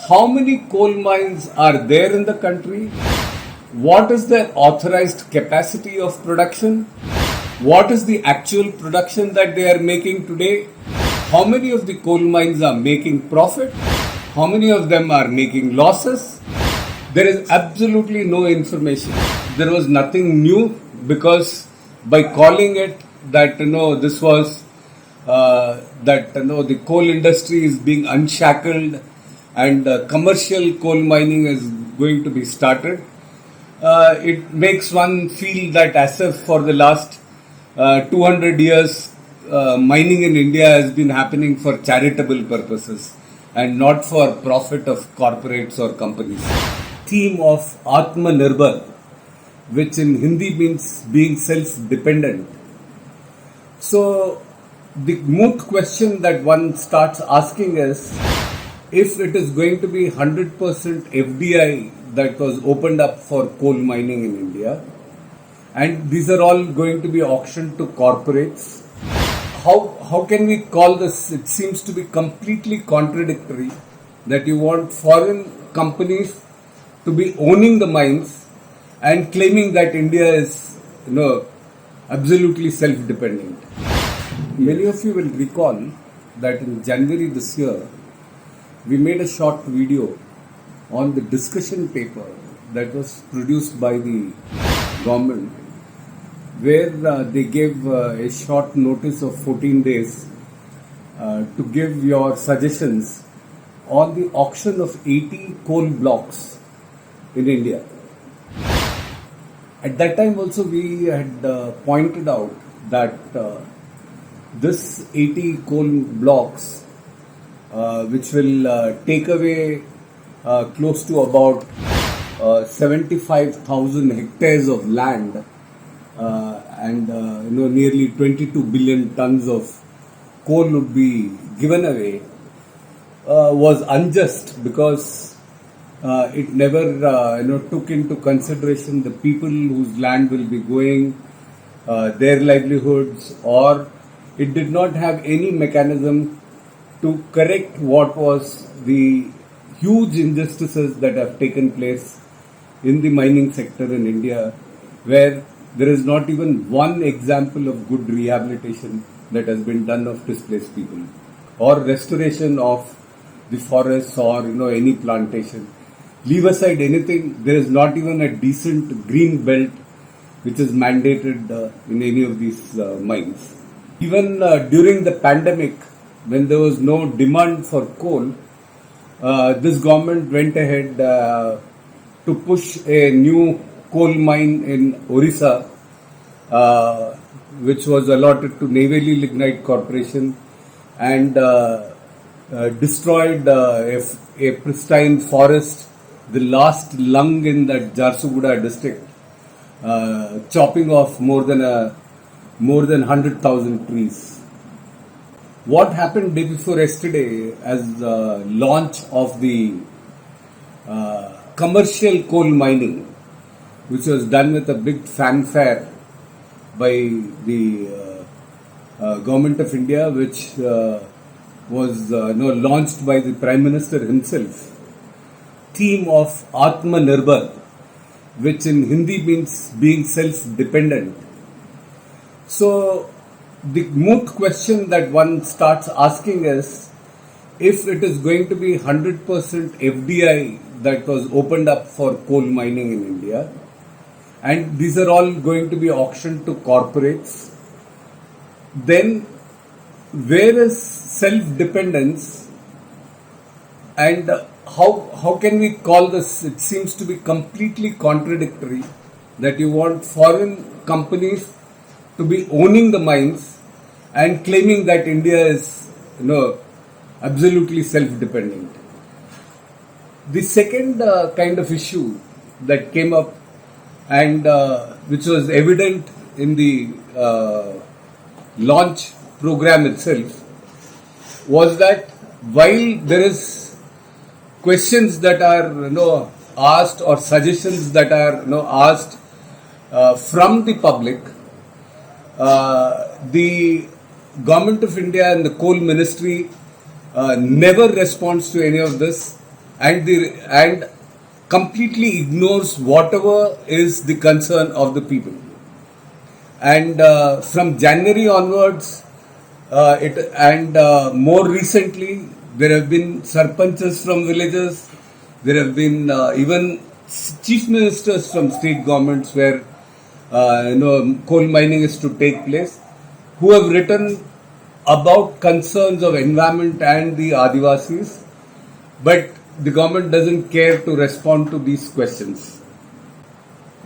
how many coal mines are there in the country, what is their authorized capacity of production, what is the actual production that they are making today, how many of the coal mines are making profit, how many of them are making losses. There is absolutely no information. There was nothing new, because by calling it that this was that the coal industry is being unshackled and commercial coal mining is going to be started, it makes one feel that as if for the last 200 years mining in India has been happening for charitable purposes and not for profit of corporates or companies. Theme of Atmanirbhar, which in Hindi means being self-dependent. So the moot question that one starts asking is, if it is going to be 100% FDI that was opened up for coal mining in India, and these are all going to be auctioned to corporates, how can we call this? It seems to be completely contradictory that you want foreign companies to be owning the mines and claiming that India is absolutely self-dependent. Many of you will recall that in January this year, we made a short video on the discussion paper that was produced by the government, where they gave a short notice of 14 days to give your suggestions on the auction of 80 coal blocks in India. At that time also we had pointed out that this 80 coal blocks, which will take away close to about 75,000 hectares of land and nearly 22 billion tons of coal would be given away, was unjust, because it never took into consideration the people whose land will be going, their livelihoods, or it did not have any mechanism to correct what was the huge injustices that have taken place in the mining sector in India, where there is not even one example of good rehabilitation that has been done of displaced people, or restoration of the forests, or any plantation. Leave aside anything, there is not even a decent green belt which is mandated in any of these mines. Even during the pandemic, when there was no demand for coal, this government went ahead to push a new coal mine in Orissa, which was allotted to Neyveli Lignite Corporation, and destroyed a pristine forest, the last lung in that Jharsuguda district, chopping off more than 100,000 trees. What happened day before yesterday as the launch of the commercial coal mining, which was done with a big fanfare by the Government of India, which was launched by the Prime Minister himself. Theme of Atmanirbhar, which in Hindi means being self-dependent. So the moot question that one starts asking is, if it is going to be 100% FDI that was opened up for coal mining in India, and these are all going to be auctioned to corporates, then where is self-dependence, and how can we call this? It seems to be completely contradictory that you want foreign companies to be owning the mines and claiming that India is absolutely self-dependent. The second kind of issue that came up, and which was evident in the launch program itself, was that while there is questions that are asked, or suggestions that are asked from the public, the Government of India and the Coal Ministry never responds to any of this. and completely ignores whatever is the concern of the people. And from January onwards, more recently, there have been sarpanchs from villages. There have been even chief ministers from state governments where coal mining is to take place, who have written about concerns of environment and the Adivasis, but the government doesn't care to respond to these questions.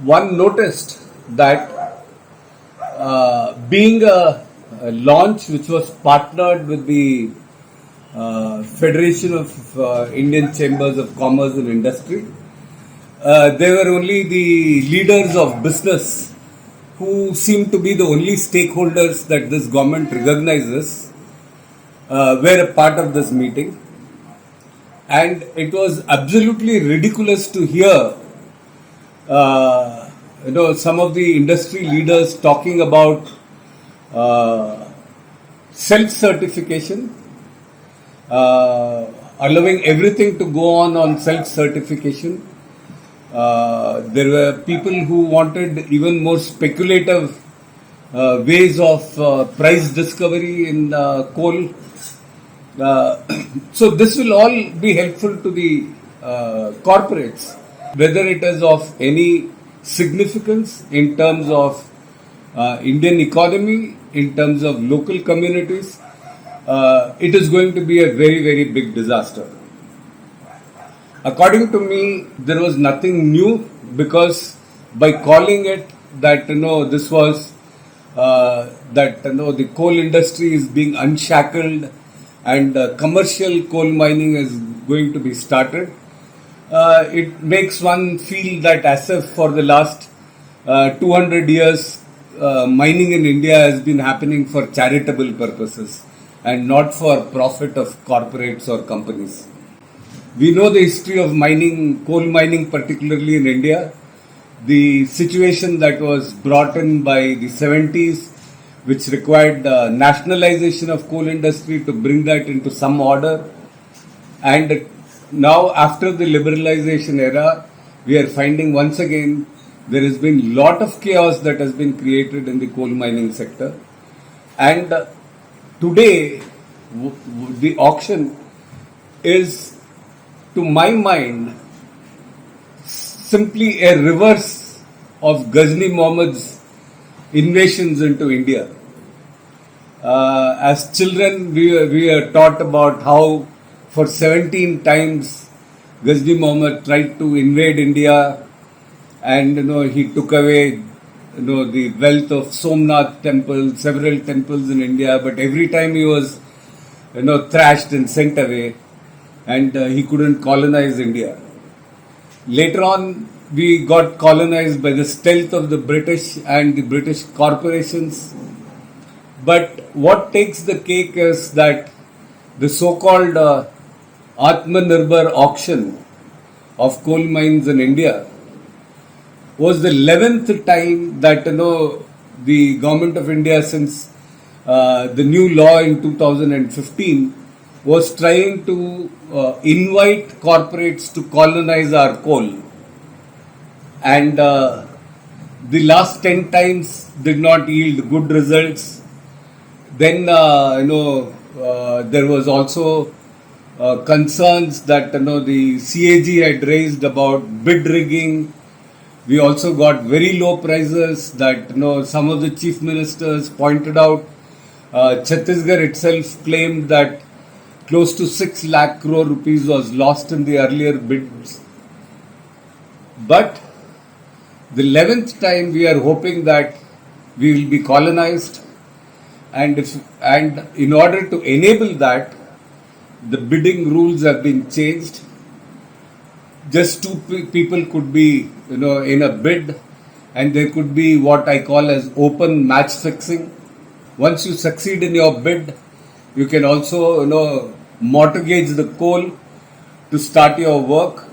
One noticed that being a launch which was partnered with the Federation of Indian Chambers of Commerce and Industry, they were only the leaders of business who seem to be the only stakeholders that this government recognizes were a part of this meeting. And it was absolutely ridiculous to hear some of the industry leaders talking about self-certification, allowing everything to go on self-certification. There were people who wanted even more speculative ways of price discovery in coal. So this will all be helpful to the corporates, whether it is of any significance in terms of Indian economy, in terms of local communities. It is going to be a very, very big disaster. According to me, there was nothing new, because by calling it that this was the coal industry is being unshackled and commercial coal mining is going to be started, it makes one feel that as if for the last 200 years mining in India has been happening for charitable purposes and not for profit of corporates or companies. We know the history of mining, coal mining particularly in India, the situation that was brought in by the 70s, which required nationalization of coal industry to bring that into some order. And now after the liberalization era, we are finding once again there has been lot of chaos that has been created in the coal mining sector. And today, the auction is, to my mind, simply a reverse of Ghazni Muhammad's invasions into India. As children, we are taught about how for 17 times Ghazni Muhammad tried to invade India, and he took away the wealth of Somnath temple, several temples in India, but every time he was thrashed and sent away, and he couldn't colonize India. Later on, we got colonized by the stealth of the British and the British corporations. But what takes the cake is that the so-called Atmanirbhar auction of coal mines in India was the 11th time that the government of India, since the new law in 2015, was trying to invite corporates to colonize our coal. And the last 10 times did not yield good results. Then, there was also concerns that, the CAG had raised about bid rigging. We also got very low prices that, some of the chief ministers pointed out. Chhattisgarh itself claimed that close to 6 lakh crore rupees was lost in the earlier bids. But the 11th time we are hoping that we will be colonized, and in order to enable that, the bidding rules have been changed. Just two people could be in a bid, and there could be what I call as open match fixing. Once you succeed in your bid, you can also mortgage the coal to start your work,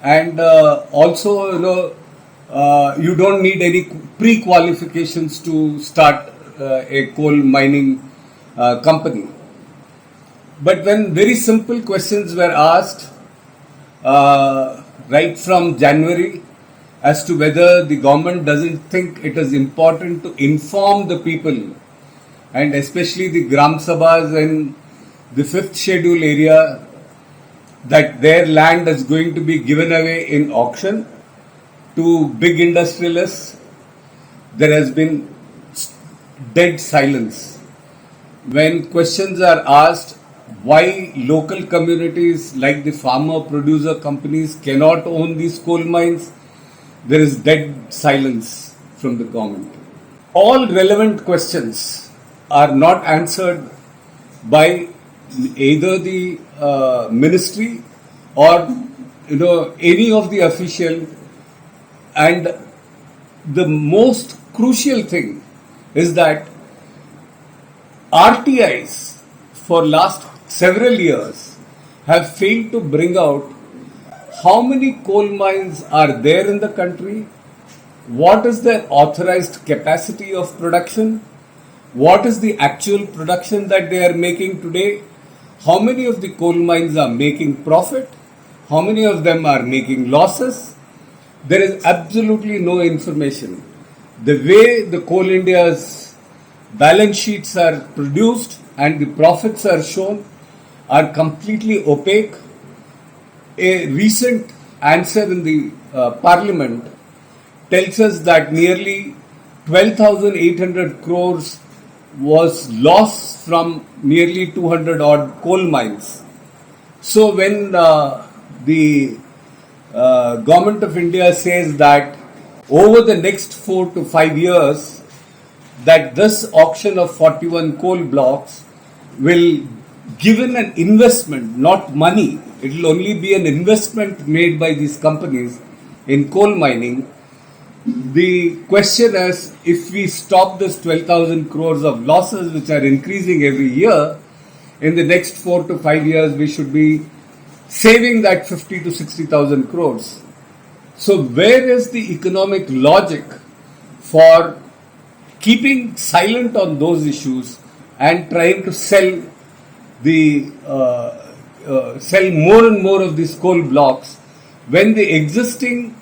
and also you don't need any pre-qualifications to start a coal mining company. But when very simple questions were asked, right from January as to whether the government doesn't think it is important to inform the people, and especially the Gram Sabhas in the fifth schedule area, that their land is going to be given away in auction to big industrialists. There has been dead silence. When questions are asked why local communities like the farmer producer companies cannot own these coal mines, there is dead silence from the government. All relevant questions are not answered by either the ministry or any of the official, and the most crucial thing is that RTIs for last several years have failed to bring out how many coal mines are there in the country, what is their authorized capacity of production, what is the actual production that they are making today, how many of the coal mines are making profit, how many of them are making losses. There is absolutely no information. The way the Coal India's balance sheets are produced and the profits are shown are completely opaque. A recent answer in the parliament tells us that nearly 12,800 crores was lost from nearly 200 odd coal mines. So when the Government of India says that over the next 4 to 5 years that this auction of 41 coal blocks will give in an investment, not money, it will only be an investment made by these companies in coal mining. The question is, if we stop this 12,000 crores of losses which are increasing every year, in the next 4 to 5 years we should be saving that 50 to 60,000 crores. So where is the economic logic for keeping silent on those issues and trying to sell more and more of these coal blocks when the existing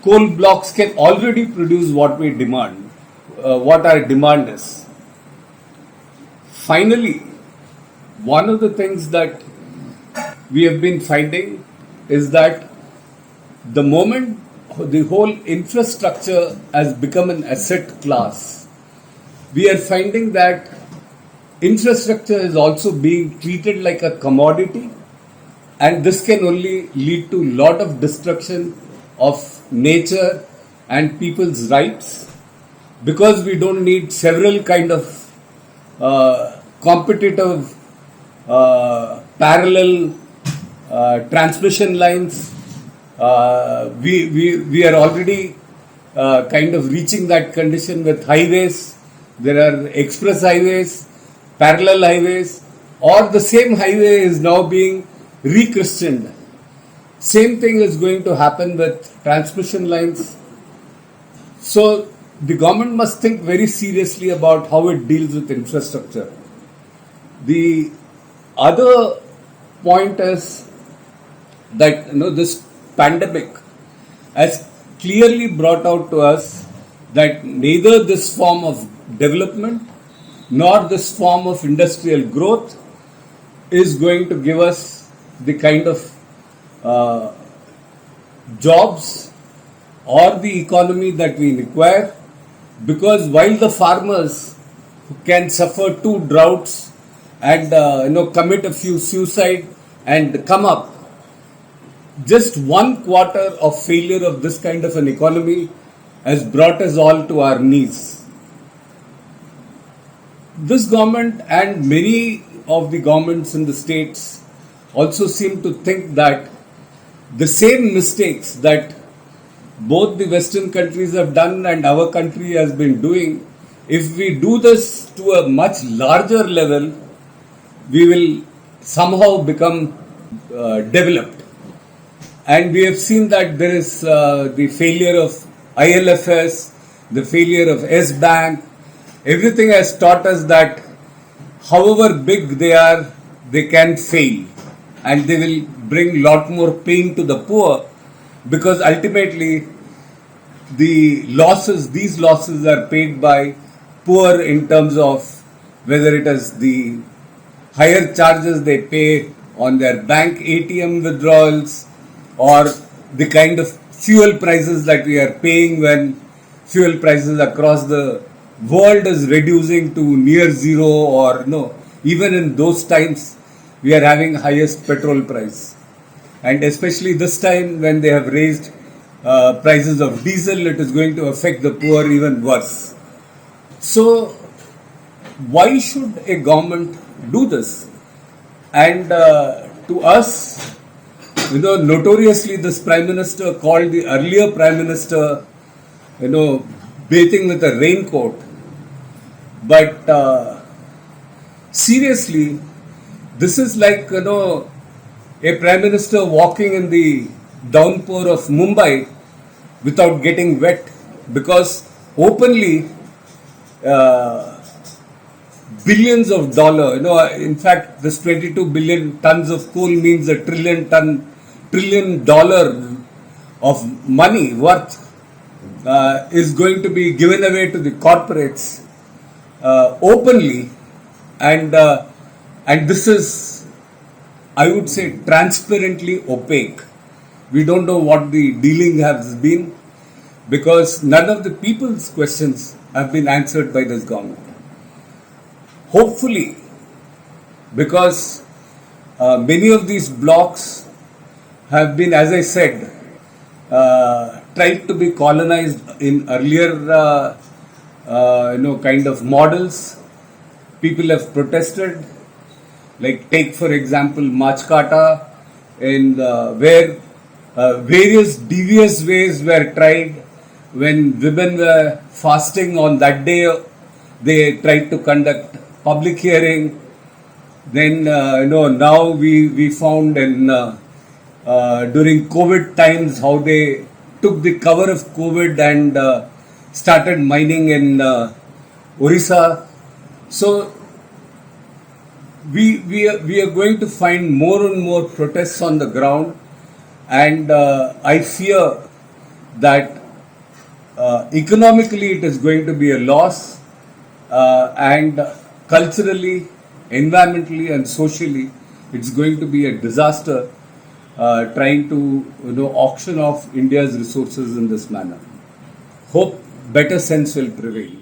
coal blocks can already produce what we demand, what our demand is? Finally, one of the things that we have been finding is that the moment the whole infrastructure has become an asset class, we are finding that infrastructure is also being treated like a commodity, and this can only lead to a lot of destruction of nature and people's rights, because we don't need several kind of competitive parallel transmission lines. We are already kind of reaching that condition with highways. There are express highways, parallel highways, or the same highway is now being rechristened. Same thing is going to happen with transmission lines. So the government must think very seriously about how it deals with infrastructure. The other point is that this pandemic has clearly brought out to us that neither this form of development nor this form of industrial growth is going to give us the kind of jobs or the economy that we require, because while the farmers can suffer 2 droughts and commit a few suicide and come up, just 1/4 of failure of this kind of an economy has brought us all to our knees. This government and many of the governments in the states also seem to think that the same mistakes that both the Western countries have done and our country has been doing, if we do this to a much larger level, we will somehow become developed. And we have seen that there is the failure of ILFS, the failure of S-Bank. Everything has taught us that however big they are, they can fail and they will bring lot more pain to the poor, because ultimately these losses are paid by poor in terms of whether it is the higher charges they pay on their bank ATM withdrawals, or the kind of fuel prices that we are paying when fuel prices across the world is reducing to near zero, or no, even in those times we are having highest petrol price. And especially this time when they have raised prices of diesel, it is going to affect the poor even worse. So why should a government do this? And to us, notoriously this Prime Minister called the earlier Prime Minister, bathing with a raincoat. But seriously, this is like, a Prime Minister walking in the downpour of Mumbai without getting wet, because openly billions of dollars, in fact, this 22 billion tons of coal means $1 trillion of money worth is going to be given away to the corporates openly, and this is, I would say, transparently opaque. We don't know what the dealing has been, because none of the people's questions have been answered by this government. Hopefully, because many of these blocks have been, as I said, tried to be colonized in earlier kind of models. People have protested, like take for example Machkata, in where various devious ways were tried. When women were fasting on that day, they tried to conduct public hearing. Then now we found in during COVID times how they took the cover of COVID and started mining in Orissa. So we are going to find more and more protests on the ground, and I fear that economically it is going to be a loss, and culturally, environmentally and socially it's going to be a disaster, trying to auction off India's resources in this manner. Hope better sense will prevail.